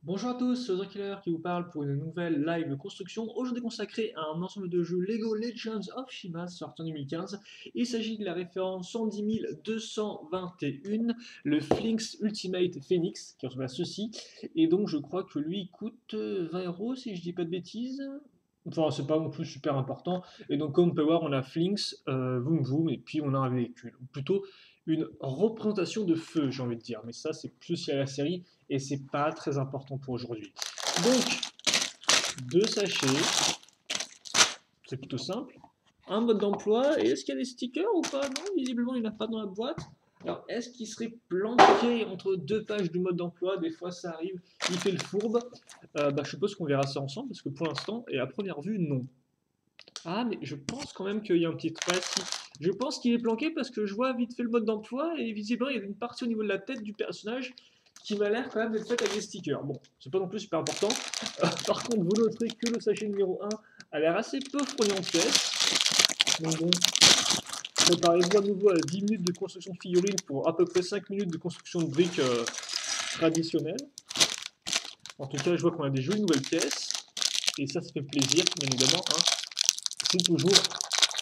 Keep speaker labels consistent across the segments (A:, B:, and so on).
A: Bonjour à tous, c'est Killer qui vous parle pour une nouvelle live de construction, aujourd'hui consacrée à un ensemble de jeux Lego Legends of Shima sorti en 2015. Il s'agit de la référence 110 221, le Flinx Ultimate Phoenix, qui ressemble à ceci, et donc je crois que lui coûte 20 euros si je dis pas de bêtises. Enfin, c'est pas non plus super important. Et donc, comme on peut voir, on a Flinx, Voom Voom, et puis on a un véhicule. Ou plutôt une représentation de feu, j'ai envie de dire. Mais ça, c'est plus lié à la série, et c'est pas très important pour aujourd'hui. Donc, deux sachets, c'est plutôt simple. Un mode d'emploi, et est-ce qu'il y a des stickers ou pas? Non, visiblement, il n'y en a pas dans la boîte. Alors, est-ce qu'il serait planqué entre deux pages du mode d'emploi? Des fois, ça arrive, il fait le fourbe. Je suppose qu'on verra ça ensemble, parce que pour l'instant, et à première vue, non. Ah, mais je pense quand même qu'il y a un petit ouais, si. Je pense qu'il est planqué parce que je vois vite fait le mode d'emploi et visiblement il y a une partie au niveau de la tête du personnage qui m'a l'air quand même d'être faite avec des stickers. Bon, c'est pas non plus super important. Par contre, vous noterez que le sachet numéro 1 a l'air assez peu fourni en pièces. Donc bon, préparez-vous à nouveau à 10 minutes de construction de figurines pour à peu près 5 minutes de construction de briques traditionnelles. En tout cas, je vois qu'on a des jolies nouvelles pièces. Et ça fait plaisir, bien évidemment. Hein. C'est toujours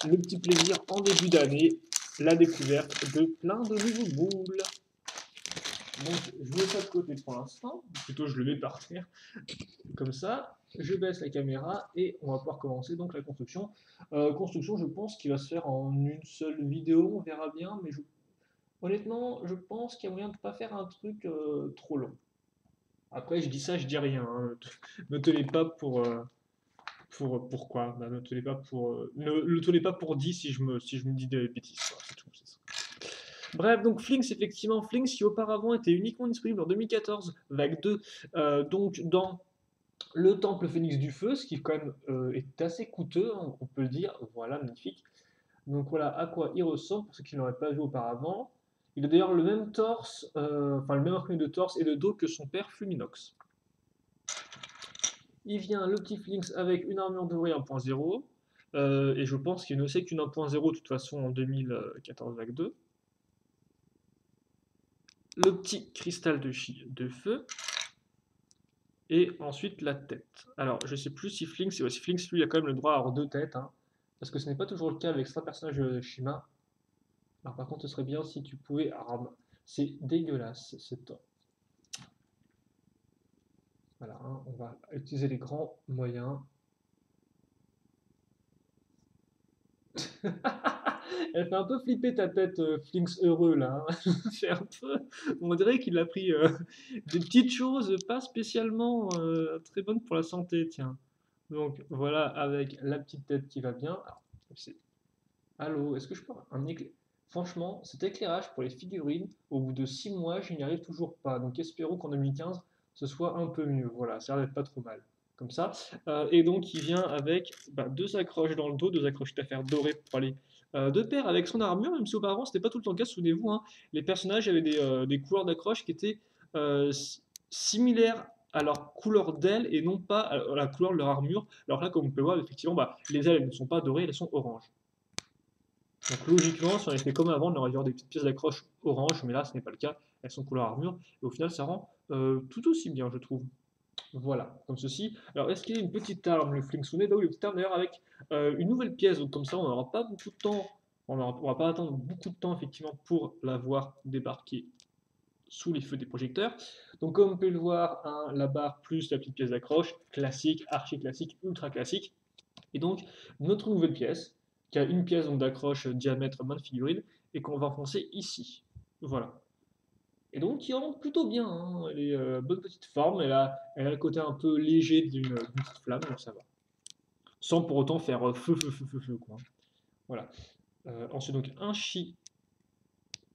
A: le petit plaisir en début d'année, la découverte de plein de nouveaux boules. Donc je mets ça de côté pour l'instant, plutôt je le mets par terre, comme ça, je baisse la caméra et on va pouvoir commencer donc la construction. Construction je pense qu'il va se faire en une seule vidéo, on verra bien, mais honnêtement je pense qu'il y a moyen de ne pas faire un truc trop long. Après je dis ça, je dis rien, hein. Ne tenez pas pour pourquoi bah, ne tenez pas pour ne le tenez pas pour dit si je me dis des bêtises, c'est tout, c'est ça. Bref, donc Flinx, effectivement, Flinx qui auparavant était uniquement disponible en 2014, vague 2, donc dans le temple Phénix du Feu, ce qui quand même est assez coûteux, hein, on peut le dire, voilà, magnifique. Donc voilà à quoi il ressemble, pour ceux qui ne l'auraient pas vu auparavant. Il a d'ailleurs le même torse, enfin le même arc de torse et de dos que son père Fluminox. Il vient le petit Flinx avec une armure dorée 1.0, et je pense qu'il ne sait qu'une 1.0 de toute façon en 2014 vague 2. Le petit cristal de feu, et ensuite la tête. Alors, je sais plus si Flinx, si Flinx lui a quand même le droit à avoir deux têtes, hein, parce que ce n'est pas toujours le cas avec certains personnages de Shima. Alors, par contre, ce serait bien si tu pouvais. C'est dégueulasse, c'est top. Voilà, hein, on va utiliser les grands moyens. Elle fait un peu flipper ta tête, Flinx heureux là. Hein. C'est un peu. On dirait qu'il a pris des petites choses pas spécialement très bonnes pour la santé, tiens. Donc voilà, avec la petite tête qui va bien. Alors, allô, est-ce que je peux avoir un éclair? Franchement, cet éclairage pour les figurines, au bout de 6 mois, je n'y arrive toujours pas. Donc espérons qu'en 2015, ce soit un peu mieux. Voilà, ça a l'air d'être pas trop mal. Comme ça. Et donc, il vient avec deux accroches dans le dos, deux accroches d'affaires dorées pour aller de pair avec son armure, même si auparavant, c'était pas tout le temps le cas. Souvenez-vous, hein, les personnages avaient des couleurs d'accroche qui étaient similaires à leur couleur d'aile et non pas à la couleur de leur armure. Alors là, comme on peut voir, effectivement, les ailes elles ne sont pas dorées, elles sont oranges. Donc logiquement, si on avait fait comme avant, on aurait dû avoir des petites pièces d'accroche orange, mais là, ce n'est pas le cas. Elles sont couleur armure, et au final, ça rend tout aussi bien, je trouve. Voilà, comme ceci. Alors, est-ce qu'il y a une petite arme, le Flinksuné? Bah oui, une petite arme d'ailleurs avec une nouvelle pièce, donc comme ça, on n'aura pas beaucoup de temps, on ne va pas attendre beaucoup de temps, effectivement, pour la voir débarquer sous les feux des projecteurs. Donc, comme on peut le voir, hein, la barre plus la petite pièce d'accroche, classique, archi classique, ultra classique. Et donc, notre nouvelle pièce, qui a une pièce d'accroche diamètre main de figurine, et qu'on va enfoncer ici. Voilà. Et donc, qui rentre plutôt bien. Hein. Elle est bonne petite forme, elle a le côté un peu léger d'une petite flamme, donc ça va. Sans pour autant faire feu, feu, feu, feu, feu, quoi. Voilà. Ensuite, donc, un chi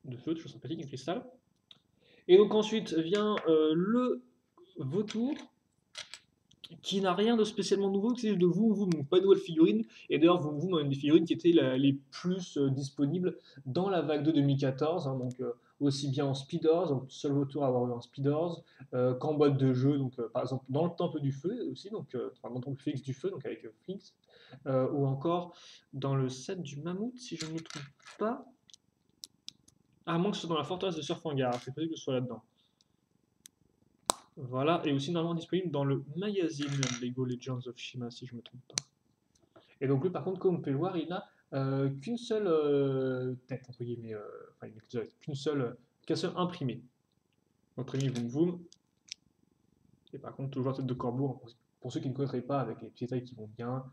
A: de feu, toujours sympathique, un cristal. Et donc, ensuite vient le vautour, qui n'a rien de spécialement nouveau, qui c'est de vous, donc pas de nouvelle figurine. Et d'ailleurs, vous, une des figurines qui étaient les plus disponibles dans la vague de 2014, hein, donc aussi bien en speeders, donc seul retour à avoir eu un speeders, qu'en boîte de jeu, donc par exemple dans le Temple du Feu aussi, donc enfin, dans le Temple Félix du Feu, donc avec Félix, ou encore dans le set du Mammouth, si je ne me trompe pas. À moins que ce soit dans la forteresse de Surfangar, c'est possible que ce soit là-dedans. Voilà, et aussi normalement disponible dans le magazine Lego Legends of Shima, si je me trompe pas. Et donc lui, par contre, comme on peut le voir, il n'a qu'une seule tête, entre guillemets, enfin, il n'a qu'un seul imprimé. Notre ami Voom Voom, et par contre, toujours la tête de corbeau, hein, pour ceux qui ne connaîtraient pas, avec les petits tailles qui vont bien,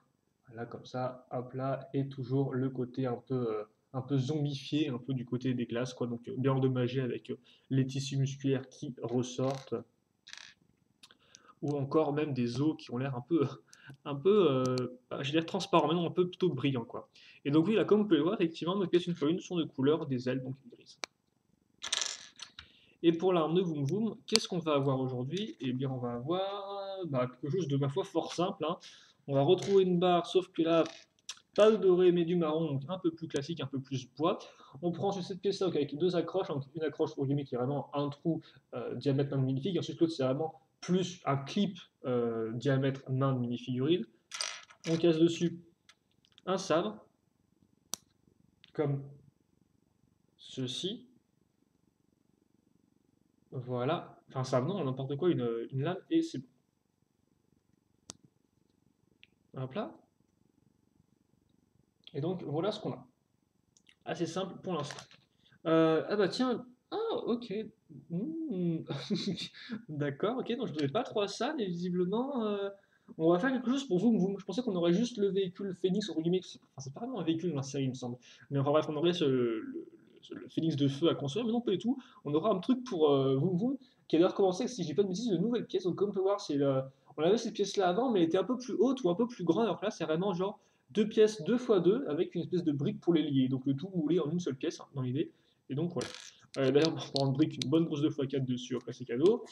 A: voilà, comme ça, hop là, et toujours le côté un peu zombifié, un peu du côté des glaces, quoi, donc bien endommagé avec les tissus musculaires qui ressortent, ou encore même des os qui ont l'air un peu, je vais dire transparent, mais non, un peu plutôt brillant, quoi. Et donc oui, là, comme vous pouvez le voir, effectivement, mes pièces une fois une sont de couleur des ailes, donc grises. Et pour l'arme de Voom Voom, qu'est-ce qu'on va avoir aujourd'hui? Eh bien, on va avoir quelque chose de, ma foi, fort simple, hein. On va retrouver une barre, sauf que là, pas de doré, mais du marron, donc un peu plus classique, un peu plus bois. On prend ensuite cette pièce-là avec deux accroches, donc une accroche pour guillemets qui est vraiment un trou diamètre main de minifig, et ensuite l'autre c'est vraiment plus un clip diamètre main de minifigurine. On casse dessus un sabre, comme ceci. Voilà. Enfin, un sabre, non, n'importe quoi, une lame, et c'est bon. Hop là. Et donc, voilà ce qu'on a. Assez simple pour l'instant. Ah bah tiens, ah ok. Hmm. D'accord, ok, donc je ne devais pas trop à ça, mais visiblement, on va faire quelque chose pour vous. Je pensais qu'on aurait juste le véhicule Phoenix, entre guillemets, enfin, c'est pas vraiment un véhicule dans la série, il me semble. Mais enfin bref, on aurait le Phoenix de feu à construire, mais non, pas du tout. On aura un truc pour qui a d'ailleurs commencé, si je dis pas de bêtises, de nouvelles pièces. Donc comme on peut voir, on avait cette pièce-là avant, mais elle était un peu plus haute ou un peu plus grande, alors que là, c'est vraiment genre deux pièces 2 x 2 avec une espèce de brique pour les lier. Donc le tout moulé en une seule pièce, hein, dans l'idée. Et donc voilà. D'ailleurs, on prend une brique, une bonne grosse 2 x 4 dessus, après c'est cadeau.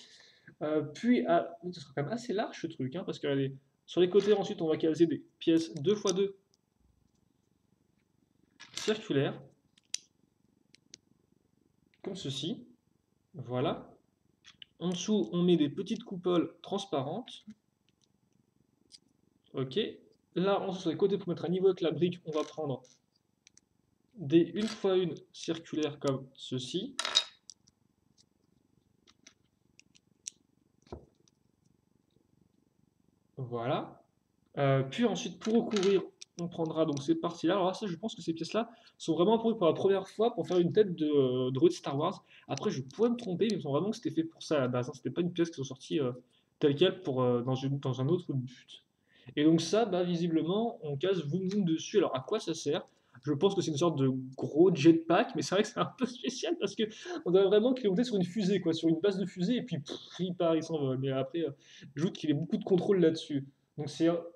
A: Puis, ce sera quand même assez large ce truc, hein, parce que sur les côtés, ensuite, on va caser des pièces 2 x 2 circulaires, comme ceci. Voilà. En dessous, on met des petites coupoles transparentes. Ok. Là, en dessous, sur les côtés, pour mettre à niveau avec la brique, on va prendre des 1 x 1 circulaires comme ceci. Voilà. Puis ensuite, pour recouvrir, on prendra donc ces parties-là. Alors là, ça, je pense que ces pièces-là sont vraiment apparues pour la première fois pour faire une tête de droïde Star Wars. Après, je pourrais me tromper, mais il me semble vraiment que c'était fait pour ça à la base, hein. C'était pas une pièce qui sont sorties telle quelle pour, dans un autre but. Et donc ça, visiblement, on casse Voom Voom dessus. Alors à quoi ça sert? Je pense que c'est une sorte de gros jetpack, mais c'est vrai que c'est un peu spécial parce que on dirait vraiment qu'il est monté sur une fusée, quoi, sur une base de fusée, et puis il part, il s'envole. Mais après, j'ajoute qu'il ait beaucoup de contrôle là-dessus. Donc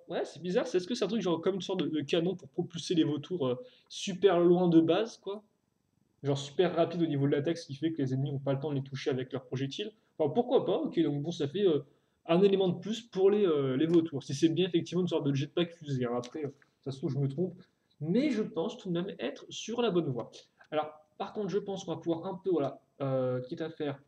A: ouais, c'est bizarre. Est-ce que c'est un truc genre comme une sorte de canon pour propulser les vautours super loin de base, quoi? Genre super rapide au niveau de l'attaque, ce qui fait que les ennemis n'ont pas le temps de les toucher avec leurs projectiles. Enfin, pourquoi pas? Ok, donc bon, ça fait un élément de plus pour les vautours. Si c'est bien effectivement une sorte de jetpack fusée, hein. Après, ça se trouve, je me trompe. Mais je pense tout de même être sur la bonne voie. Alors, par contre, je pense qu'on va pouvoir un peu, voilà, quitte à faire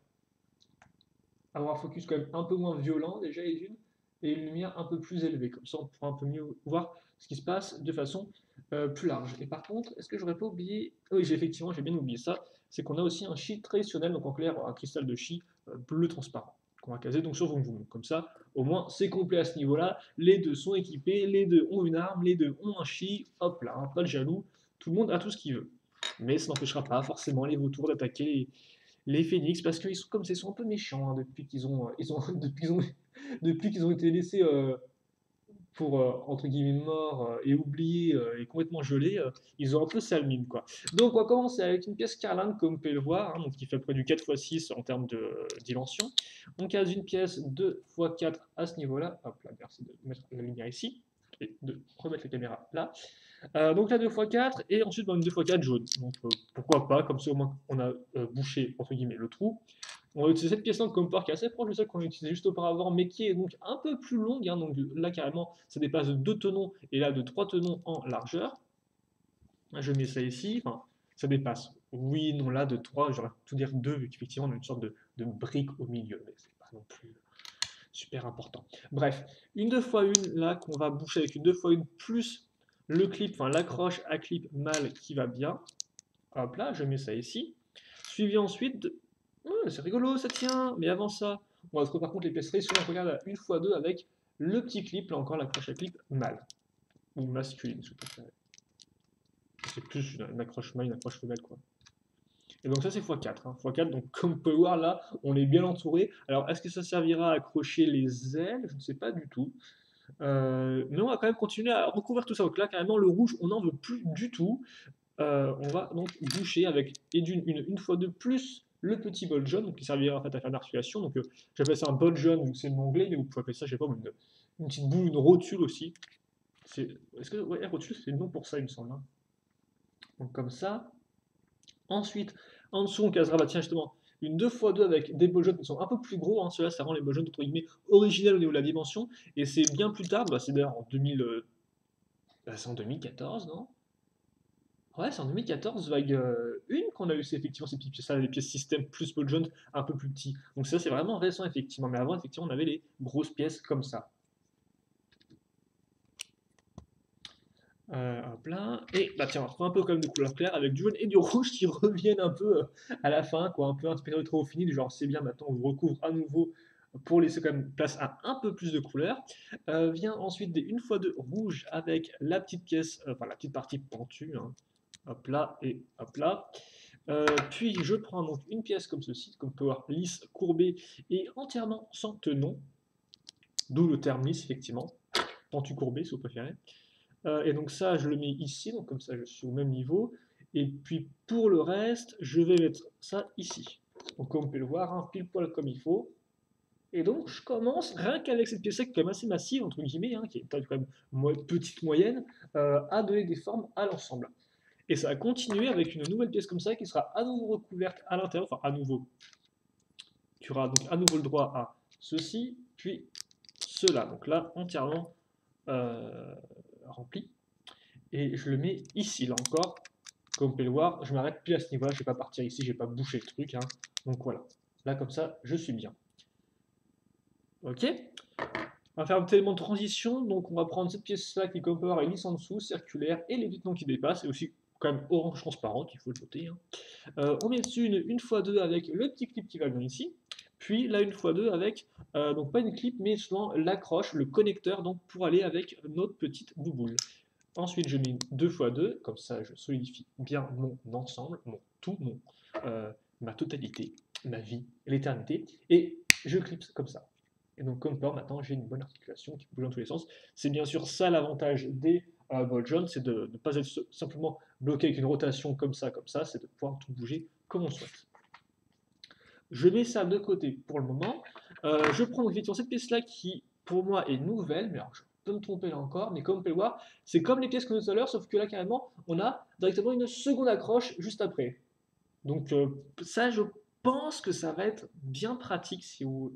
A: avoir un focus quand même un peu moins violent déjà les unes, et une lumière un peu plus élevée. Comme ça, on pourra un peu mieux voir ce qui se passe de façon plus large. Et par contre, est-ce que j'aurais pas oublié? Oui, effectivement, j'ai bien oublié ça. C'est qu'on a aussi un chi traditionnel, donc en clair, un cristal de chi bleu transparent qu'on va caser donc sur Vroom Vroom. Comme ça, au moins, c'est complet à ce niveau-là. Les deux sont équipés, les deux ont une arme, les deux ont un chi. Hop là, hein, pas de jaloux. Tout le monde a tout ce qu'il veut. Mais ça n'empêchera pas forcément les vautours d'attaquer les Phoenix, parce qu'ils sont comme ils sont un peu méchants, hein, depuis qu'ils ont, depuis qu'ils ont été laissés pour entre guillemets morts et oubliés et complètement gelés, ils ont un peu sale mine, quoi. Donc on va commencer avec une pièce carlingue comme vous pouvez le voir, hein, donc qui fait près du 4 x 6 en termes de dimension. On case une pièce 2 x 4 à ce niveau-là. Hop là, merci de mettre la lumière ici et de remettre la caméra là. Donc là 2 x 4 et ensuite une 2 x 4 jaune. Donc pourquoi pas, comme ça au moins on a bouché entre guillemets le trou. On va utiliser cette pièce-là comme port qui est assez proche de celle qu'on a utilisée juste auparavant, mais qui est donc un peu plus longue, hein. Donc là carrément ça dépasse de 2 tenons et là de 3 tenons en largeur. Je mets ça ici, enfin ça dépasse. Oui, non, là de 3, j'aurais tout dire 2, vu qu'effectivement on a une sorte de brique au milieu, mais c'est pas non plus super important. Bref, une 2 x 1 là qu'on va boucher avec une 2 x 1 plus le clip, enfin l'accroche à clip mâle qui va bien. Hop là, je mets ça ici. Suivi ensuite de... c'est rigolo, ça tient. Mais avant ça, On va trouver par contre les pièces rares, on regarde à 1x2 avec le petit clip, là encore l'accroche à clip mâle, ou masculine, je préfère. C'est plus une accroche mâle, une accroche femelle, quoi. Et donc ça c'est x4, hein. x4, donc comme on peut le voir là, on est bien entouré. Alors est-ce que ça servira à accrocher les ailes? Je ne sais pas du tout. Mais on va quand même continuer à recouvrir tout ça. Donc là, carrément, le rouge, on n'en veut plus du tout. On va donc boucher avec et une fois de plus le petit bol jaune, donc qui servira en fait à faire l'articulation. Donc j'appelle ça un bol jaune, donc c'est le nom anglais, mais vous pouvez appeler ça, je sais pas, une petite boule, une rotule aussi. Est-ce que ouais, rotule, c'est le nom pour ça, il me semble, hein. Donc comme ça. Ensuite, en dessous, on casera, bah tiens, justement, une 2x2 avec des bols jaunes qui sont un peu plus gros, hein. Ceux-là, ça rend les bols jaunes, entre guillemets, originels au niveau de la dimension. Et c'est bien plus tard, bah, c'est d'ailleurs en 2000, c'est en 2014, non? Ouais, c'est en 2014, vague 1 qu'on a eu effectivement ces petites pièces-là, les pièces système plus ball jaune un peu plus petits. Donc ça, c'est vraiment récent, effectivement. Mais avant, effectivement, on avait les grosses pièces comme ça. Hop là. Et bah tiens, on retrouve un peu comme de couleur claire avec du jaune et du rouge qui reviennent un peu à la fin, quoi, un peu inspiré de trop fini, du genre c'est bien, maintenant on vous recouvre à nouveau pour laisser quand même place à un peu plus de couleur. Vient ensuite des 1x2 rouge avec la petite pièce, enfin la petite partie pentue, hein. Hop là et hop là. Puis je prends donc une pièce comme ceci, comme power lisse, courbée et entièrement sans tenon, d'où le terme lisse effectivement, pentu courbé si vous préférez. Et donc ça, je le mets ici, donc comme ça je suis au même niveau. Et puis pour le reste, je vais mettre ça ici. Donc comme on peut le voir, hein, pile poil comme il faut. Et donc je commence, rien qu'avec cette pièce-là qui est quand même assez massive, entre guillemets, hein, qui est quand même petite moyenne, à donner des formes à l'ensemble. Et ça va continuer avec une nouvelle pièce comme ça qui sera à nouveau recouverte à l'intérieur, enfin à nouveau. Tu auras donc à nouveau le droit à ceci, puis cela. Donc là, entièrement rempli. Et je le mets ici, là encore. Comme vous pouvez le voir, je m'arrête plus à ce niveau-là, je ne vais pas partir ici, je vais pas boucher le truc, hein. Donc voilà. Là, comme ça, je suis bien. Ok. On va faire un petit élément de transition. Donc on va prendre cette pièce-là qui, comme on peut voir, est lisse en dessous, circulaire, et les petits noms qui dépassent, et aussi quand même orange transparente, il faut le noter, hein. On met dessus une 1x2 avec le petit clip qui va bien ici. Puis là, 1x2 avec, donc pas une clip, mais souvent l'accroche, le connecteur, donc pour aller avec notre petite bouboule. Ensuite, je mets 2x2, comme ça je solidifie bien mon ensemble, ma totalité, ma vie, l'éternité, et je clipse comme ça. Et donc comme peur, maintenant j'ai une bonne articulation qui bouge dans tous les sens. C'est bien sûr ça l'avantage des ball joints, c'est de ne pas être simplement bloqué avec une rotation comme ça, c'est de pouvoir tout bouger comme on souhaite. Je mets ça de côté pour le moment. Je prends effectivement cette pièce-là qui, pour moi, est nouvelle, mais alors je peux me tromper là encore, mais comme on peut le voir, c'est comme les pièces qu'on a tout à l'heure, sauf que là, carrément, on a directement une seconde accroche juste après. Donc ça, je pense que ça va être bien pratique si vous...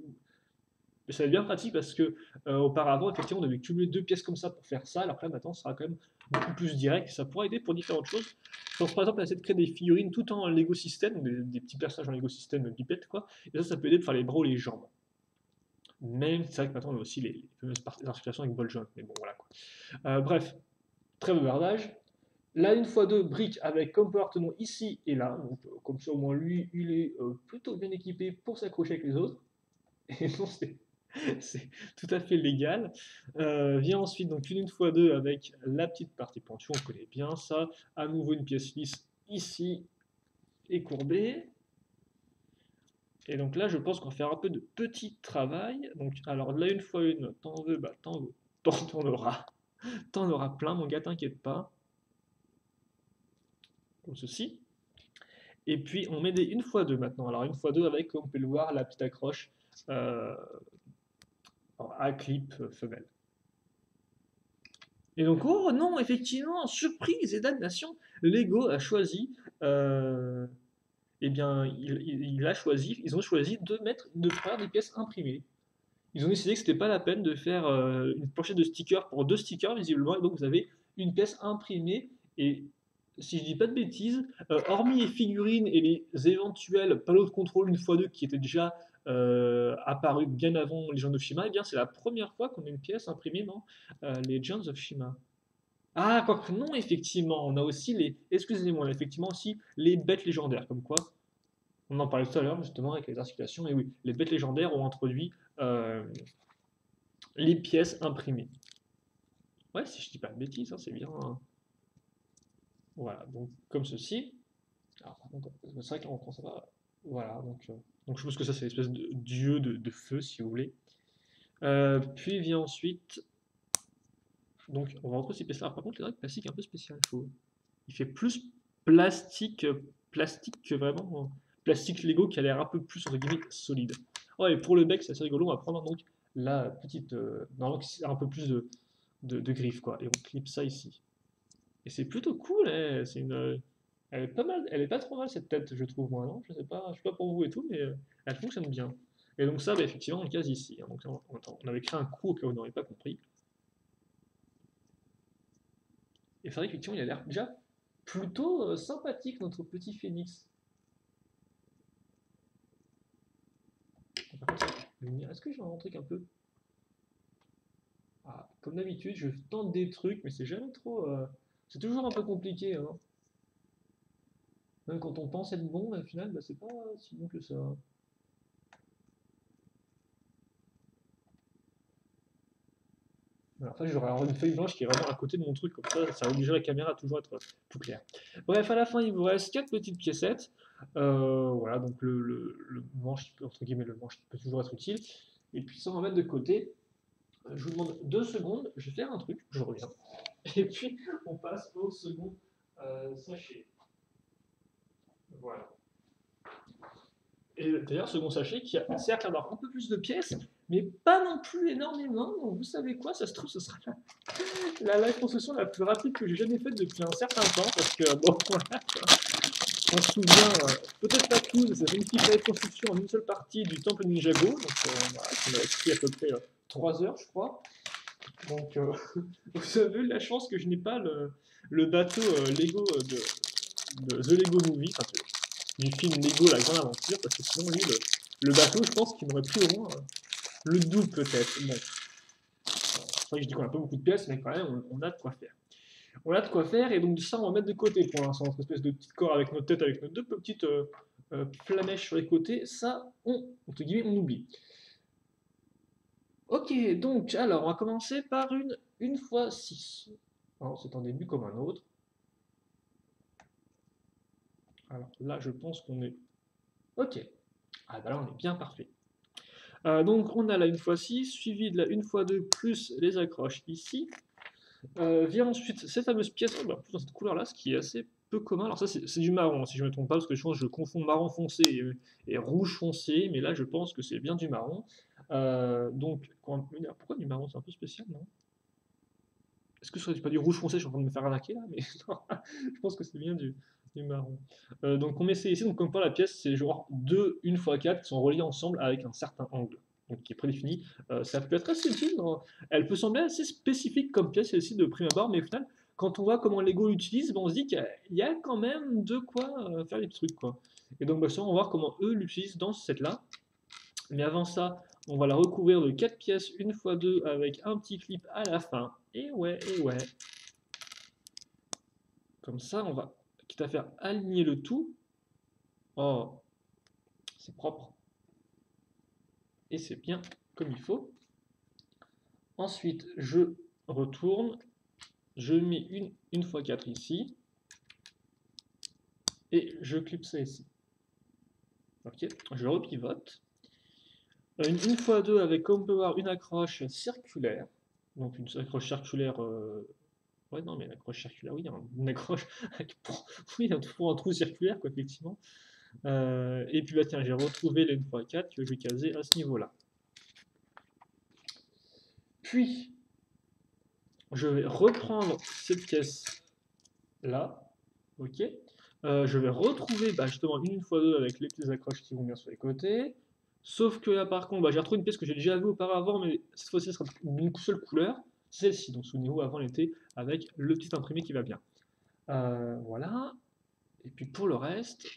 A: Ça va être bien pratique parce que auparavant, effectivement, on avait cumulé deux pièces comme ça pour faire ça, alors que là, maintenant, ça sera quand même beaucoup plus direct. Ça pourra aider pour différentes choses. Je pense par exemple à essayer de créer des figurines tout en Lego System, des petits personnages en Lego System pipettes, quoi. Et ça peut aider de faire les bras ou les jambes. Même, c'est vrai que maintenant, on a aussi les fameuses articulations avec ball joint, mais bon, voilà, quoi. Bref, très bavardage. Là, une fois deux briques avec comme tenon ici et là. Donc, comme ça, au moins, lui, il est plutôt bien équipé pour s'accrocher avec les autres. Et non, c'est tout à fait légal. Vient ensuite donc une fois deux avec la petite partie pentue, on connaît bien ça. À nouveau une pièce lisse ici et courbée. Et donc là, je pense qu'on va faire un peu de petit travail. Donc, alors là, une fois une, t'en veux, bah t'en auras. T'en auras plein, mon gars, t'inquiète pas. Comme ceci. Et puis, on met des une fois deux maintenant. Alors, une fois deux avec, comme on peut le voir, la petite accroche à clip femelle. Et donc, oh non, effectivement, surprise et damnation, Lego a choisi, eh bien, ils ont choisi de faire des pièces imprimées. Ils ont décidé que c'était pas la peine de faire une planchette de stickers pour deux stickers, visiblement, et donc vous avez une pièce imprimée, et si je dis pas de bêtises, hormis les figurines et les éventuels panneaux de contrôle une fois deux qui étaient déjà apparus bien avant Legends of Shima, eh bien c'est la première fois qu'on a une pièce imprimée dans Legends of Shima. Ah, quoique non, effectivement, on a aussi les. Excusez-moi, on a effectivement aussi les bêtes légendaires, comme quoi On en parlait tout à l'heure justement avec les articulations, et oui, les bêtes légendaires ont introduit euh, les pièces imprimées. Ouais, si je dis pas de bêtises, hein, c'est bien, hein. Voilà, donc comme ceci. Alors par contre, c'est vrai qu'en France ça va. Voilà, donc je pense que ça c'est l'espèce de dieu de feu si vous voulez. Puis vient ensuite, donc on va retrouver ces pièces-là. Par contre, les règles plastique un peu spécial. Il fait plus plastique, plastique que vraiment plastique Lego qui a l'air un peu plus entre guillemets solide. Oh, et pour le bec, c'est assez rigolo. On va prendre donc la petite, normalement qui a un peu plus de griffes quoi. Et on clip ça ici. Et c'est plutôt cool, hein. Elle est pas mal, elle est pas trop mal cette tête, je trouve moi, non? Je sais pas pour vous et tout, mais elle fonctionne bien. Et donc ça, bah, effectivement, on le case ici, hein. Donc on avait créé un coup au cas où on n'aurait pas compris. Et c'est vrai qu'effectivement, il a l'air déjà plutôt sympathique notre petit phénix. Par contre, est-ce que j'ai un truc un peu. Ah, comme d'habitude, je tente des trucs, mais c'est jamais trop. C'est toujours un peu compliqué, hein. Même quand on pense être bon, au final, bah, c'est pas si bon que ça. Alors, enfin, j'aurais avoir une feuille blanche qui est vraiment à côté de mon truc, comme ça obligerait la caméra à toujours être tout clair. Bref, à la fin, il vous reste 4 petites piécettes. Voilà, donc le manche, entre guillemets, le manche qui peut toujours être utile. Et puis, ça, on va mettre de côté. Je vous demande 2 secondes, je vais faire un truc, je reviens. Et puis, on passe au second sachet. Voilà. Et d'ailleurs, second sachet qui a certes d'avoir un peu plus de pièces, mais pas non plus énormément. Donc, vous savez quoi, ça se trouve, ce sera la live construction la plus rapide que j'ai jamais faite depuis un certain temps, parce que, bon, voilà, on se souvient, peut-être pas tous, de cette magnifique live construction en une seule partie du Temple Ninjago, donc voilà, qui m'a pris à peu près 3 heures, je crois. Donc, vous avez la chance que je n'ai pas le bateau Lego de The Lego Movie, enfin, du film Lego La Grande Aventure, parce que sinon, lui, le bateau, je pense qu'il m'aurait pris au moins le double peut-être. Bon, c'est vrai que je dis qu'on a pas beaucoup de pièces, mais quand même, on a de quoi faire. On a de quoi faire, et donc ça, on va mettre de côté pour l'instant, notre espèce de petit corps avec notre tête, avec nos deux petites flamèches sur les côtés. Ça, entre guillemets, on oublie. Ok, donc, alors, on va commencer par une fois 6. Alors, c'est un début comme un autre. Alors là, je pense qu'on est. Ok. Ah bah là, on est bien parfait. Donc, on a la 1x6, suivi de la 1x2 plus les accroches ici. Vient ensuite cette fameuse pièce, oh, bah, dans cette couleur-là, ce qui est assez peu commun. Alors ça, c'est du marron, si je ne me trompe pas, parce que je confonds marron foncé et rouge foncé, mais là, je pense que c'est bien du marron. Donc, pourquoi du marron? C'est un peu spécial, non? Est-ce que ce serait pas du rouge foncé? Je suis en train de me faire arnaquer là, mais non, je pense que c'est bien du marron. Donc, on met ça ici. Donc, comme pour la pièce, c'est genre 2 1x4 qui sont reliés ensemble avec un certain angle, donc qui est prédéfini. Ça peut être assez utile. Elle peut sembler assez spécifique comme pièce, celle-ci de prime abord, mais au final, quand on voit comment Lego l'utilise, ben, on se dit qu'il y a quand même de quoi faire les trucs, quoi. Et donc, bah, ça, on va voir comment eux l'utilisent dans ce set-là. Mais avant ça, on va la recouvrir de 4 pièces 1x2 avec un petit clip à la fin. Et ouais, et ouais. Comme ça, on va, quitte à faire aligner le tout. Oh, c'est propre. Et c'est bien comme il faut. Ensuite, je retourne. Je mets une x 4 ici. Et je clip ça ici. Ok, je repivote. Une x 2 avec, comme on peut voir, une accroche circulaire. Donc une accroche circulaire. Ouais, non, mais une accroche circulaire, oui, une accroche oui, pour un trou circulaire, quoi, effectivement. Et puis, bah, tiens, j'ai retrouvé les 1x4 que je vais caser à ce niveau-là. Puis, je vais reprendre cette pièce-là, ok. Je vais retrouver bah, justement une fois deux avec les petites accroches qui vont bien sur les côtés. Sauf que là, par contre, bah, j'ai retrouvé une pièce que j'ai déjà vue auparavant, mais cette fois-ci, ce sera d'une seule couleur. Celle-ci, donc souvenez-vous, avant, elle était avec le petit imprimé qui va bien. Voilà. Et puis pour le reste,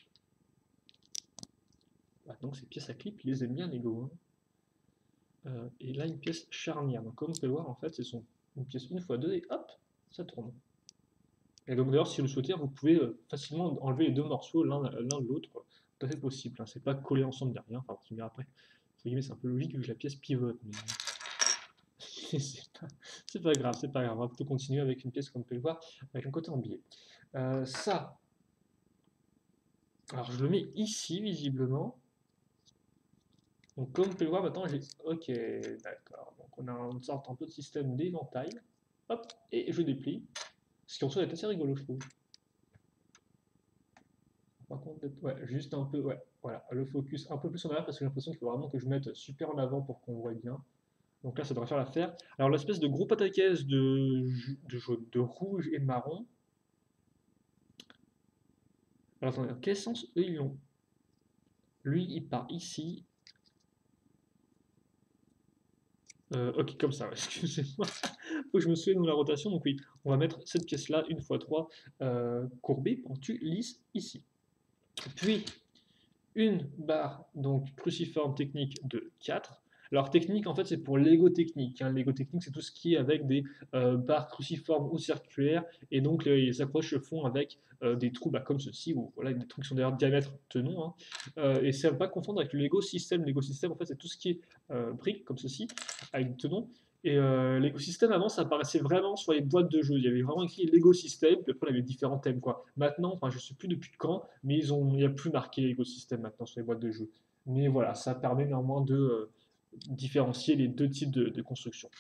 A: bah, donc ces pièces à clip, ils les aiment bien, Lego, hein. Et là, une pièce charnière. Donc comme vous pouvez le voir, en fait, c'est une pièce 1x2 et hop, ça tourne. Et donc d'ailleurs, si vous le souhaitez, vous pouvez facilement enlever les deux morceaux l'un de l'autre tout à fait possible, hein. C'est pas collé ensemble derrière, enfin, tu me diras après. Entre guillemets, c'est un peu logique vu que la pièce pivote, mais c'est pas grave, c'est pas grave. On va plutôt continuer avec une pièce, comme on peut le voir, avec un côté en biais. Ça, alors je le mets ici, visiblement. Donc comme on peut le voir maintenant, j'ai... Ok, d'accord. Donc on a une sorte un peu de système d'éventail. Hop, et je déplie. Ce qui en soi est assez rigolo, je trouve. Par contre, ouais, juste un peu, ouais, voilà, le focus un peu plus en arrière parce que j'ai l'impression qu'il faut vraiment que je mette super en avant pour qu'on voit bien. Donc là, ça devrait faire l'affaire. Alors l'espèce de gros pataquès de jaune, de rouge et de marron. Alors attendez, dans quel sens eux ils l'ont? Lui, il part ici. Ok, comme ça, ouais, excusez-moi. Faut que je me souvienne de la rotation. Donc oui, on va mettre cette pièce-là, une fois 3 courbée, pentue, lisse, ici. Puis, une barre donc cruciforme technique de 4. Alors technique, en fait, c'est pour Lego technique, hein. Lego technique, c'est tout ce qui est avec des barres cruciformes ou circulaires, et donc les accroches se font avec des trous comme ceci, ou voilà, des trous qui sont d'ailleurs de diamètre tenon, hein. Et c'est à ne pas confondre avec le Lego système. Lego système, en fait, c'est tout ce qui est briques comme ceci, avec des tenons. Et l'écosystème avant, ça apparaissait vraiment sur les boîtes de jeux. Il y avait vraiment écrit Lego System, puis après on avait différents thèmes, quoi. Maintenant, enfin, je sais plus depuis quand, mais il n'y a plus marqué Lego System maintenant sur les boîtes de jeux. Mais voilà, ça permet néanmoins de différencier les deux types de construction.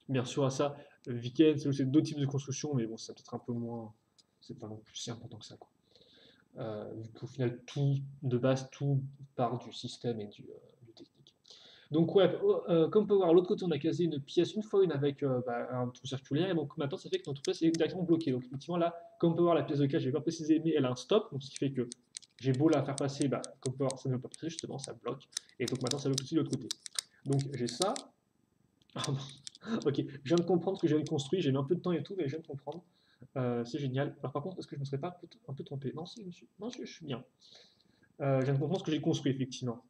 A: Bien sûr, à ça, Weekend, c'est aussi deux types de construction, mais bon, c'est peut-être un peu moins. C'est pas non plus si important que ça, quoi. Vu qu'au final, tout, de base, tout part du système et du technique. Donc ouais, comme on peut voir, l'autre côté, on a casé une pièce une fois une avec un trou circulaire, et donc maintenant, ça fait que notre pièce est directement bloquée. Donc effectivement, là, comme on peut voir, la pièce de cas, je n'ai pas précisé, mais elle a un stop, donc ce qui fait que j'ai beau la faire passer, comme on peut voir, ça ne veut pas passer, justement, ça bloque. Et donc maintenant, ça bloque aussi de l'autre côté. Donc j'ai ça. Ok, je viens de comprendre ce que j'ai construit, j'ai mis un peu de temps et tout, mais je viens de comprendre. C'est génial. Alors par contre, est-ce que je ne me serais pas un peu trompé? Non, si, non, je suis bien. Je viens de comprendre ce que j'ai construit, effectivement.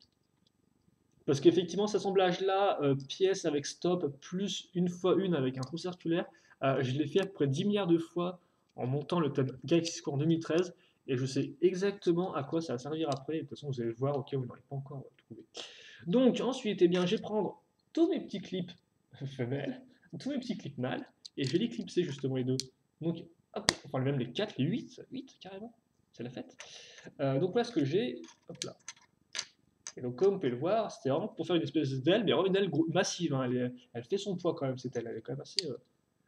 A: Parce qu'effectivement, cet assemblage-là, pièce avec stop, plus une fois une avec un trou circulaire, je l'ai fait à peu près 10 milliards de fois en montant le thème Galaxy Score 2013, et je sais exactement à quoi ça va servir après. Et de toute façon, vous allez le voir, ok, vous n'aurez pas encore trouvé. Donc ensuite, eh bien, je vais prendre tous mes petits clips femelles, tous mes petits clips mâles, et je vais les clipser justement les deux. Donc, hop, enfin même les 4, les 8 carrément, c'est la fête. Donc là, ce que j'ai, hop là. Et donc, comme vous pouvez le voir, c'était vraiment pour faire une espèce d'aile, mais vraiment une aile massive, hein. Elle fait son poids quand même, cette aile, elle est quand même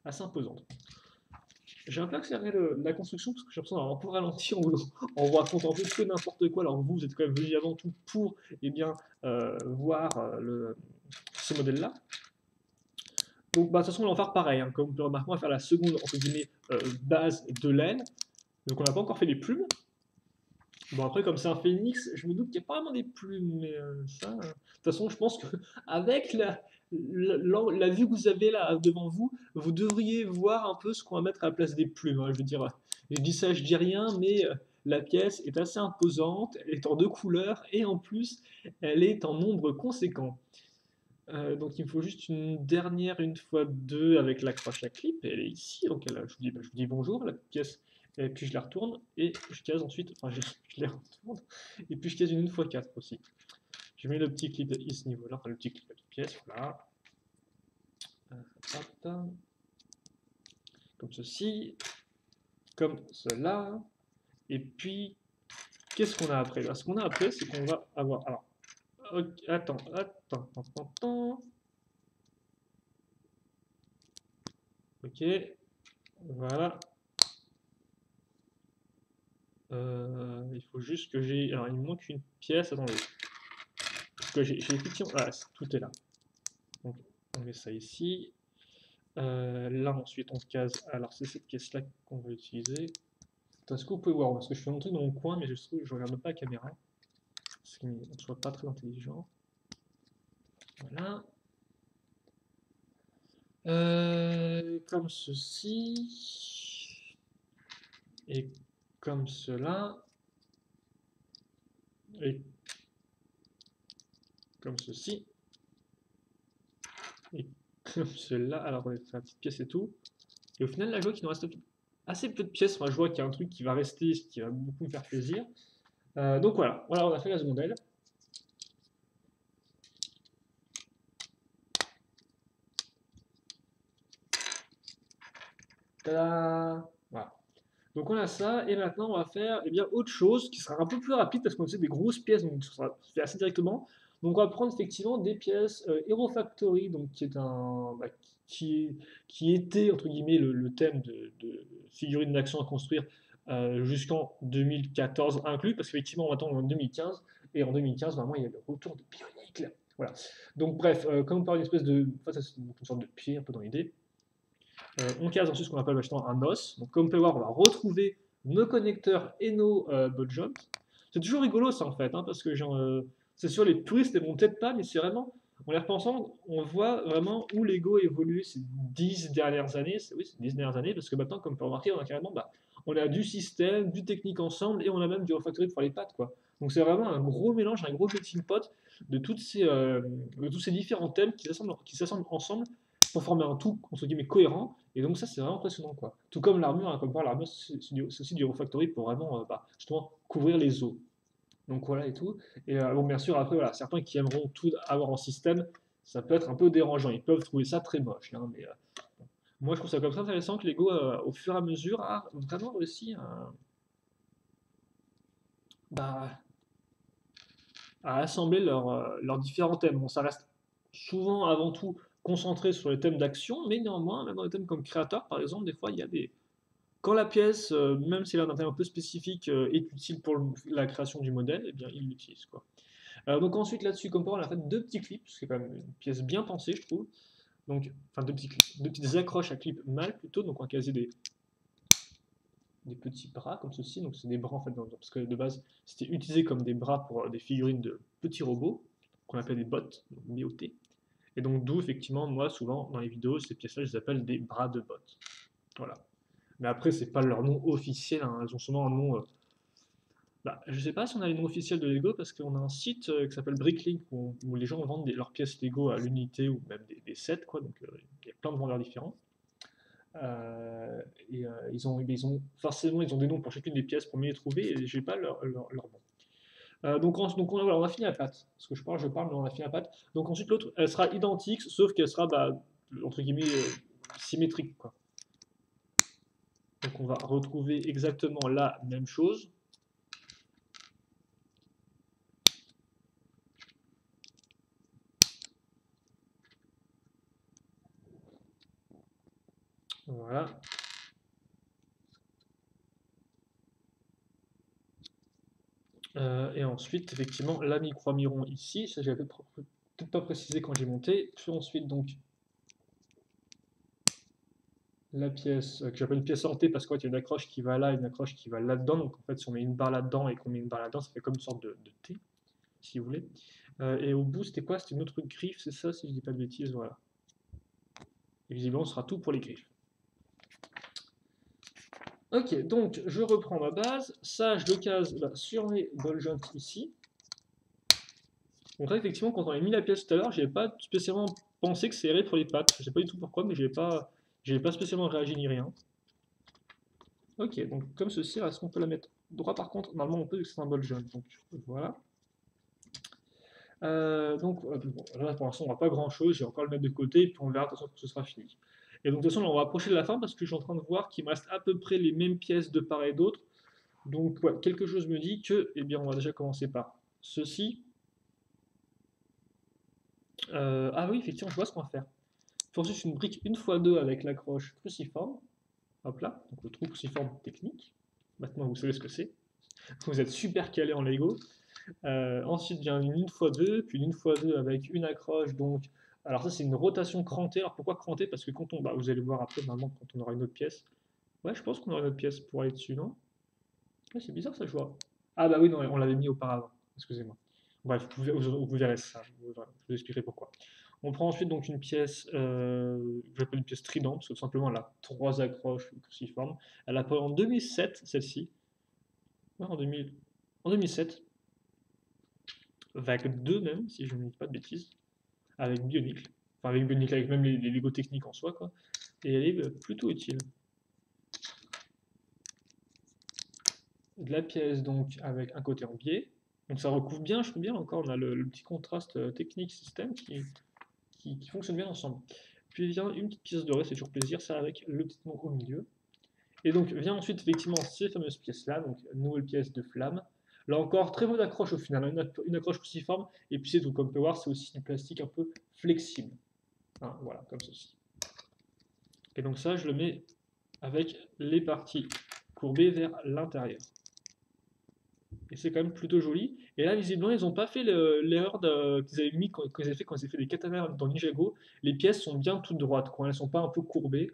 A: assez imposante. J'ai un peu accéléré la construction parce que j'ai l'impression d'avoir un peu ralenti en vous racontant un peu tout et n'importe quoi. Alors vous êtes quand même venu avant tout pour voir ce modèle-là. Donc de toute façon on va en faire pareil, hein. Comme vous pouvez remarquer, on va faire la seconde entre guillemets base de l'aile. Donc on n'a pas encore fait les plumes. Bon après comme c'est un phénix, je me doute qu'il n'y a pas vraiment des plumes, mais ça... De toute façon je pense qu'avec la vue que vous avez là devant vous, vous devriez voir un peu ce qu'on va mettre à la place des plumes, hein. Je veux dire, je dis ça, je dis rien, mais la pièce est assez imposante, elle est en deux couleurs, et en plus elle est en nombre conséquent. Donc il me faut juste une dernière, une fois deux avec l'accroche à clip, elle est ici, donc je vous dis bonjour, la pièce, et puis je la retourne, et je case ensuite, enfin je les retourne, et puis je case une fois 4 aussi. Je mets le petit clip à ce niveau-là, enfin le petit clip à toute pièce, voilà. Hop. Comme ceci, comme cela, et puis qu'est-ce qu'on a après? Ce qu'on a après, c'est qu'on va avoir, alors, okay, attends. Ok, voilà. Il faut juste que j'ai. Alors, il me manque une pièce. Attendez. Parce que j'ai effectivement. Ah, tout est là. Donc, on met ça ici. Là, ensuite, on case. Alors, c'est cette pièce-là qu'on va utiliser. Est-ce que vous pouvez voir? Parce que je fais mon truc dans mon coin, mais je trouve que je regarde pas la caméra. Parce qu'on ne soit pas très intelligent. Voilà. Comme ceci. Et comme cela. Et comme ceci. Et comme cela. Alors, on va faire la petite pièce et tout. Et au final, là, je vois qu'il nous reste assez peu de pièces. Enfin, je vois qu'il y a un truc qui va rester, ce qui va beaucoup me faire plaisir. Donc voilà, on a fait la seconde aile. Tada! Voilà. Donc on a ça, et maintenant on va faire eh bien, autre chose qui sera un peu plus rapide parce qu'on a des grosses pièces, donc ça sera fait assez directement. Donc on va prendre effectivement des pièces Hero Factory, donc qui est qui était entre guillemets le thème de figurines d'action à construire jusqu'en 2014 inclus, parce qu'effectivement on attend en 2015, et en 2015 vraiment il y a le retour de Bionicle. Voilà. Donc bref, comme on parle d'une espèce de, enfin, c'est une sorte de pied un peu dans l'idée. On case ensuite ce qu'on appelle justement un os. Donc comme on peut le voir, on va retrouver nos connecteurs et nos butt jumps. C'est toujours rigolo ça en fait, hein, parce que c'est sûr les puristes ne vont peut-être pas, mais c'est vraiment, en les repensant, on voit vraiment où Lego a évolué ces 10 dernières années. Oui, ces 10 dernières années, parce que maintenant, comme on peut remarquer, on a carrément, on a du système, du technique ensemble, et on a même du refactory pour les pattes, quoi. Donc c'est vraiment un gros mélange, un gros melting pot de tous ces différents thèmes qui s'assemblent ensemble pour former un tout, entre guillemets, cohérent. Et donc ça, c'est vraiment impressionnant, quoi. Tout comme l'armure, hein, comme par l'armure, c'est aussi du refactory pour vraiment, justement, couvrir les os. Donc voilà et tout. Et bon, bien sûr, après, voilà, certains qui aimeront tout avoir en système, ça peut être un peu dérangeant. Ils peuvent trouver ça très moche, hein, mais moi, je trouve ça comme ça intéressant que Lego, au fur et à mesure, a vraiment réussi bah, à assembler leurs différents thèmes. Bon, ça reste souvent, avant tout, concentré sur les thèmes d'action, mais néanmoins, même dans des thèmes comme créateur, par exemple, des fois, il y a des, quand la pièce, même si elle a un thème un peu spécifique, est utile pour la création du modèle, eh bien, il l'utilise, quoi. Donc ensuite, là-dessus, comme on a fait deux petits clips, ce qui est quand même une pièce bien pensée, je trouve. Donc, enfin, deux petits clips, deux petites accroches à clips mâles, plutôt. Donc, on va caser des petits bras, comme ceci. Donc, c'est des bras, en fait, parce que de base, c'était utilisé comme des bras pour des figurines de petits robots, qu'on appelle des bots, donc BOT. Et donc, d'où, effectivement, moi, souvent, dans les vidéos, ces pièces-là, je les appelle des bras de bots. Voilà. Mais après, c'est pas leur nom officiel, hein. Elles ont souvent un nom. Je sais pas si on a les noms officiels de Lego parce qu'on a un site qui s'appelle Bricklink où les gens vendent leurs pièces Lego à l'unité ou même des sets, quoi. Donc il y a plein de vendeurs différents. Forcément ils ont des noms pour chacune des pièces pour mieux les trouver et j'ai pas leur nom. Voilà, on a fini la pâte. Parce que je parle, mais on a fini la pâte. Donc ensuite l'autre, elle sera identique, sauf qu'elle sera entre guillemets symétrique, quoi. Donc on va retrouver exactement la même chose. Voilà. Et ensuite, effectivement, la micro-miron ici, ça j'avais peut-être pas précisé quand j'ai monté. Puis ensuite, donc, la pièce que j'appelle une pièce sortée parce qu'en fait, il y a une accroche qui va là, une accroche qui va là-dedans. Donc, en fait, si on met une barre là-dedans et qu'on met une barre là-dedans, ça fait comme une sorte de T, si vous voulez. Et au bout, c'était quoi? C'était une autre griffe, c'est ça, si je dis pas de bêtises, voilà. Et visiblement, ce sera tout pour les griffes. Ok, donc je reprends ma base. Ça, je le case là, sur mes ball joints ici. Donc là, effectivement, quand on a mis la pièce tout à l'heure, j'avais pas spécialement pensé que ça irait pour les pattes. Je sais pas du tout pourquoi, mais j'avais pas spécialement réagi ni rien. Ok, donc comme ceci, est-ce qu'on peut la mettre droit par contre? Normalement, on peut, c'est un bol jaune. Donc voilà. Bon, là, pour l'instant, on voit pas grand-chose. J'ai encore le mettre de côté, et puis on verra de toute façon quand ce sera fini. Et donc de toute façon, là, on va approcher de la fin parce que je suis en train de voir qu'il me reste à peu près les mêmes pièces de part et d'autre. Donc ouais, quelque chose me dit que, eh bien, on va déjà commencer par ceci. Ah oui, effectivement, je vois ce qu'on va faire. Il faut ensuite une brique 1x2 avec l'accroche cruciforme. Hop là, donc le trou cruciforme technique. Maintenant, vous savez ce que c'est. Vous êtes super calé en Lego. Ensuite vient une 1x2, puis une 1x2 avec une accroche. Donc, alors ça, c'est une rotation crantée. Alors pourquoi crantée? Parce que quand on, vous allez voir après, normalement, quand on aura une autre pièce. Ouais, je pense qu'on aura une autre pièce pour aller dessus, non? Ouais, c'est bizarre ça, je vois. Ah bah oui, non, on l'avait mis auparavant. Excusez-moi. Bref, vous verrez ça. Je vous expliquerai pourquoi. On prend ensuite donc une pièce, j'appelle une pièce trident, parce que tout simplement elle a trois accroches cruciformes. Elle a en 2007, celle-ci. Ouais, en 2007. Vague 2 même, si je ne dis pas de bêtises. Avec Bionicle. Enfin, avec Bionicle, avec même les Lego techniques en soi, quoi. Et elle est plutôt utile. de la pièce donc avec un côté en biais. Donc ça recouvre bien, je trouve bien encore, on a le petit contraste technique système qui fonctionne bien ensemble. Puis vient une petite pièce dorée, c'est toujours plaisir, ça avec le petit nom au milieu. Et donc vient ensuite effectivement ces fameuses pièces-là, donc nouvelle pièce de flamme. Là encore, très bonne accroche au final, hein, une accroche cruciforme, et puis c'est tout, comme on peut voir, c'est aussi du plastique un peu flexible. Hein, voilà, comme ceci. Et donc ça, je le mets avec les parties courbées vers l'intérieur. Et c'est quand même plutôt joli. Et là, visiblement, ils n'ont pas fait l'erreur qu'ils avaient mis quand ils avaient fait des katanas dans Ninjago. Les pièces sont bien toutes droites, quoi. Elles ne sont pas un peu courbées.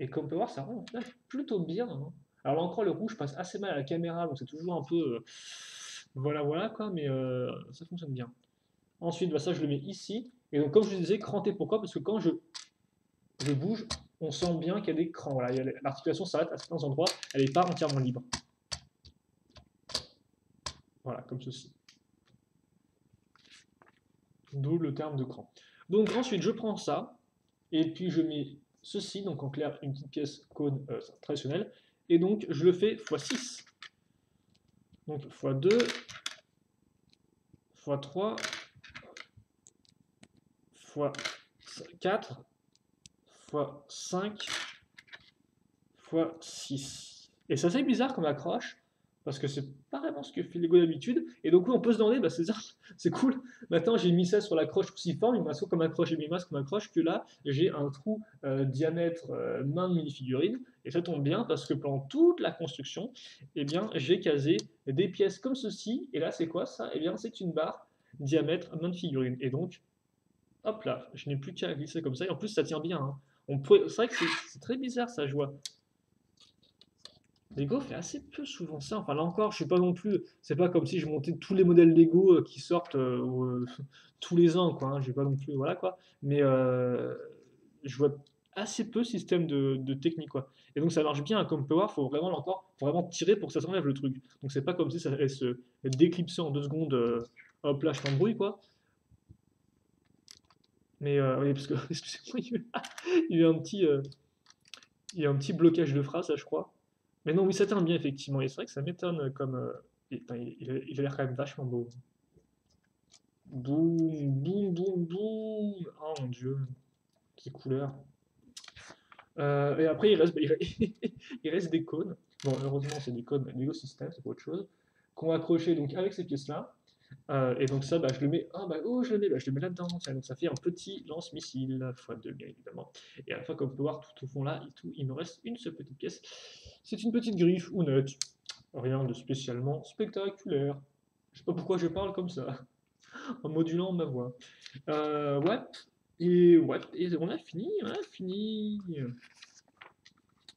A: Et comme on peut voir, ça rend plutôt bien, hein. Alors là encore, le rouge passe assez mal à la caméra, donc c'est toujours un peu... voilà, voilà, quoi, mais ça fonctionne bien. Ensuite, bah, ça, je le mets ici. Et donc, comme je vous disais, cranté, pourquoi? Parce que quand je bouge, on sent bien qu'il y a des crans. Voilà, l'articulation s'arrête à certains endroits, elle n'est pas entièrement libre. Voilà, comme ceci. D'où le terme de cran. Donc ensuite, je prends ça, et puis je mets ceci, donc en clair, une petite pièce cône traditionnelle, et donc je le fais x6. Donc x2, x3, x4, x5, x6. Et c'est assez bizarre comme accroche, parce que c'est pas vraiment ce que fait Lego d'habitude. Et donc, oui, on peut se demander, bah, c'est cool. Maintenant, j'ai mis ça sur l'accroche cruciforme, il m'a comme accroche et mes masques comme accroche, que là, j'ai un trou diamètre main de minifigurine. Et ça tombe bien parce que pendant toute la construction, eh bien, j'ai casé des pièces comme ceci. Et là, c'est quoi ça? Eh bien, c'est une barre diamètre main de figurine. Et donc, hop là, je n'ai plus qu'à glisser comme ça. Et en plus, ça tient bien, hein. C'est vrai que c'est très bizarre, ça, je vois. Lego fait assez peu souvent ça. Enfin, là encore, je suis pas non plus. C'est pas comme si je montais tous les modèles Lego qui sortent tous les ans, quoi, hein. Je vais pas non plus. Voilà, quoi. Mais je vois assez peu système de technique, quoi. Et donc, ça marche bien, hein, comme on peut voir. Faut vraiment tirer pour que ça s'enlève le truc. Donc, c'est pas comme si ça allait se déclipser en 2 secondes. Hop là, je t'embrouille, quoi. Mais oui, parce que, excusez-moi, il y a eu un petit, il y a un petit blocage de phrase, là, je crois. Mais non, oui, ça tient bien, effectivement. Et c'est vrai que ça m'étonne comme. Il a l'air quand même vachement beau. Boum, boum, boum, boum. Oh mon dieu, quelle couleur. Et après, il reste des cônes. Bon, heureusement, c'est des cônes Lego System, c'est pas autre chose. Qu'on va accrocher donc avec ces pièces-là. Et donc ça, bah, je le mets. Ah bah oh, je le mets, bah, je le mets là-dedans. Tiens, donc ça fait un petit lance-missile x2, bien évidemment. Et à la fin, comme on peut voir, tout au fond là, il me reste une seule petite pièce. C'est une petite griffe ou nut. Rien de spécialement spectaculaire. Je sais pas pourquoi je parle comme ça, en modulant ma voix. Ouais, et on a fini, on a fini.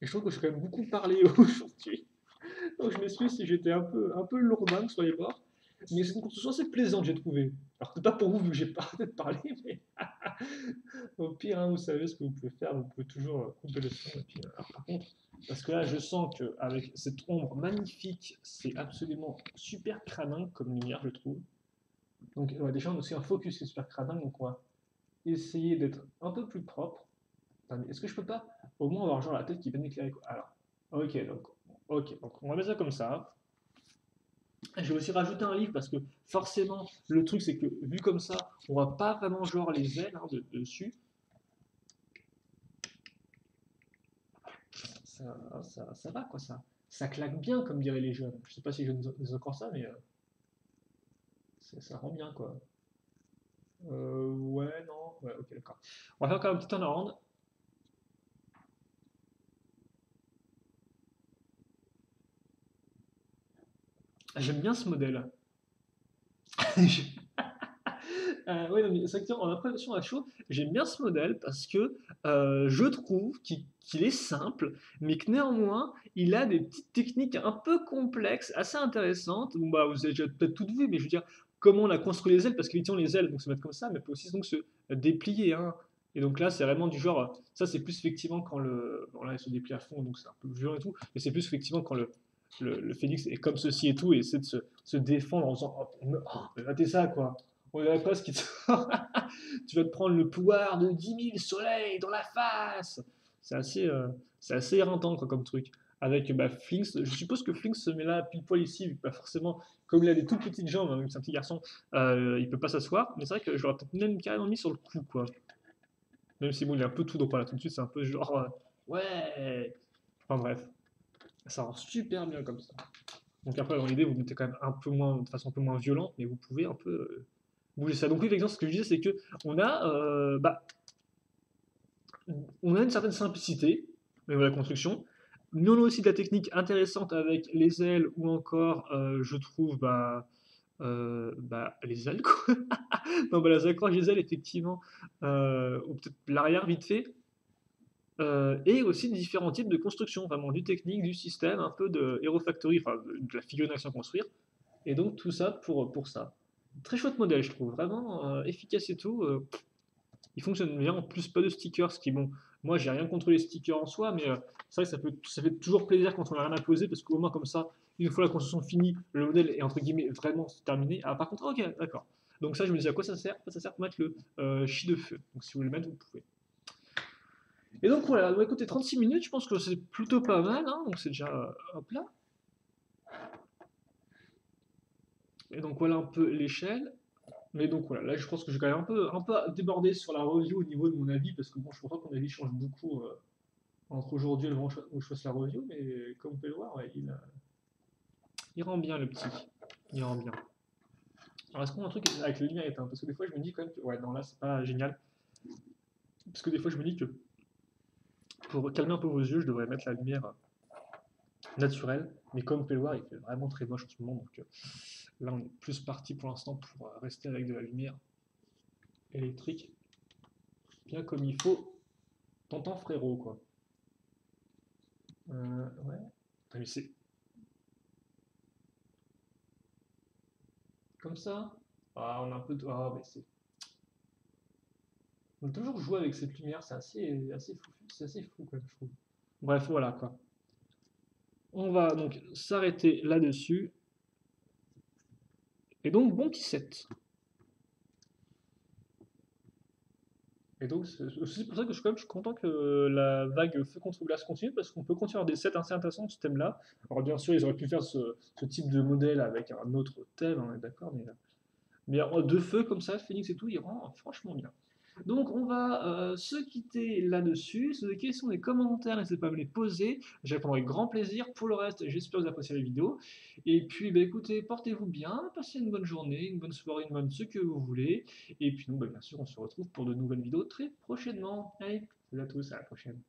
A: Et je trouve que j'ai quand même beaucoup parlé aujourd'hui. Donc je m'excuse si j'étais un peu lourdingue sur les bords. Mais c'est une construction assez plaisante, j'ai trouvé. Alors, peut-être pas pour vous, vu que j'ai pas arrêté de parler, mais au pire, hein, vous savez ce que vous pouvez faire, vous pouvez toujours couper le son. Et puis, alors, par contre, parce que là, je sens qu'avec cette ombre magnifique, c'est absolument super crânin comme lumière, je trouve. Donc, ouais, déjà, on a aussi un focus qui est super crânin, donc on va essayer d'être un peu plus propre. Est-ce que je peux pas au moins avoir genre la tête qui est bien éclairée, quoi. Alors, ok, donc on va mettre ça comme ça. Je vais aussi rajouter un livre parce que forcément, le truc c'est que vu comme ça, on voit pas vraiment genre les ailes, hein, dessus. Ça va quoi, ça claque bien comme diraient les jeunes. Je sais pas si je dis encore ça, mais ça rend bien quoi. Ouais, non, ouais, ok, d'accord. On va faire quand même un petit turnaround. J'aime bien ce modèle. Oui, non, mais c'est vrai en impression à chaud, j'aime bien ce modèle parce que je trouve qu'il est simple, mais que néanmoins, il a des petites techniques un peu complexes, assez intéressantes. Bon, bah, vous avez déjà peut-être toutes vues, mais je veux dire, comment on a construit les ailes, parce qu'effectivement, les ailes donc, se mettent comme ça, mais peut aussi donc, se déplier, hein. Et donc là, c'est vraiment du genre, ça c'est plus effectivement quand le. Bon, là, il se déplie à fond, donc c'est un peu violent et tout, mais c'est plus effectivement quand le phénix est comme ceci et tout, et essaie de se défendre en disant, oh, ratez ça, quoi. On dirait presque qu'il tu vas te prendre le pouvoir de 10 000 soleils dans la face. C'est assez, c'est assez éreintant quoi, comme truc. avec bah, Flinks. Je suppose que Flinks se met là pile poil ici, vu que bah, forcément, comme il a des toutes petites jambes, hein, même si c'est un petit garçon, il peut pas s'asseoir. Mais c'est vrai que je l'aurais peut-être même carrément mis sur le cou, quoi. Même si bon, il est un peu tout droit là, tout de suite, c'est un peu genre, ouais. Enfin bref, ça rend super bien comme ça. Donc après, dans l'idée, vous mettez quand même un peu moins, de façon un peu moins violente, mais vous pouvez un peu bouger ça. Donc oui, l'exemple, ce que je disais, c'est que bah, on a une certaine simplicité au niveau de la construction, mais on a aussi de la technique intéressante avec les ailes ou encore, je trouve, les ailes, quoi. Non, bah, les accroches des ailes, effectivement, ou peut-être l'arrière vite fait, et aussi différents types de construction, vraiment du technique, du système, un peu de Hero Factory, enfin de la figurine à construire. Et donc tout ça pour ça. Très chouette modèle, je trouve, vraiment efficace et tout. Il fonctionne bien, en plus pas de stickers, ce qui bon, moi j'ai rien contre les stickers en soi, mais c'est vrai que ça fait toujours plaisir quand on n'a rien à poser, parce qu'au moins comme ça, une fois la construction finie, le modèle est entre guillemets vraiment terminé. Ah par contre, ok, d'accord. Donc ça je me dis à quoi ça sert? Ça sert pour mettre le chi de feu. Donc si vous voulez le mettre, vous pouvez. Et donc voilà, bah, écoutez, 36 minutes, je pense que c'est plutôt pas mal, hein, donc c'est déjà hop là. Et donc voilà un peu l'échelle. Mais donc voilà, là je pense que j'ai quand même un peu débordé sur la review au niveau de mon avis, parce que bon, je crois pas que mon avis change beaucoup entre aujourd'hui et le moment où je fasse la review, mais comme vous pouvez le voir, ouais, il rend bien le petit. Il rend bien. Alors est-ce qu'on a un truc avec la lumière éteinte? Parce que des fois je me dis quand même que, ouais, non, là c'est pas génial. Parce que des fois je me dis que pour calmer un peu vos yeux, je devrais mettre la lumière naturelle. Mais comme vous pouvez le voir, il fait vraiment très moche en ce moment, donc là on est plus parti pour l'instant pour rester avec de la lumière électrique, bien comme il faut. T'entends frérot, quoi. Ouais. Attends, mais c'est comme ça? Ah, on a un peu de... Ah, mais c'est... On a toujours joué avec cette lumière, c'est assez fou, c'est assez fou, quand même, je trouve. Bref, voilà, quoi. On va donc s'arrêter là-dessus. Et donc, bon petit set. Et donc, c'est aussi pour ça que je suis content que la vague Feu contre glace continue, parce qu'on peut continuer à avoir des sets assez intéressants de ce thème-là. Alors, bien sûr, ils auraient pu faire ce type de modèle avec un autre thème, on est d'accord, mais de feu comme ça, Phoenix et tout, il rend franchement bien. Donc on va se quitter là-dessus. Si vous avez des questions, des commentaires, n'hésitez pas à me les poser. Je répondrai avec grand plaisir. Pour le reste, j'espère que vous appréciez la vidéo. Et puis bah, écoutez, portez-vous bien, passez une bonne journée, une bonne soirée, une bonne ce que vous voulez. Et puis nous, bah, bien sûr, on se retrouve pour de nouvelles vidéos très prochainement. Allez, salut à tous, à la prochaine.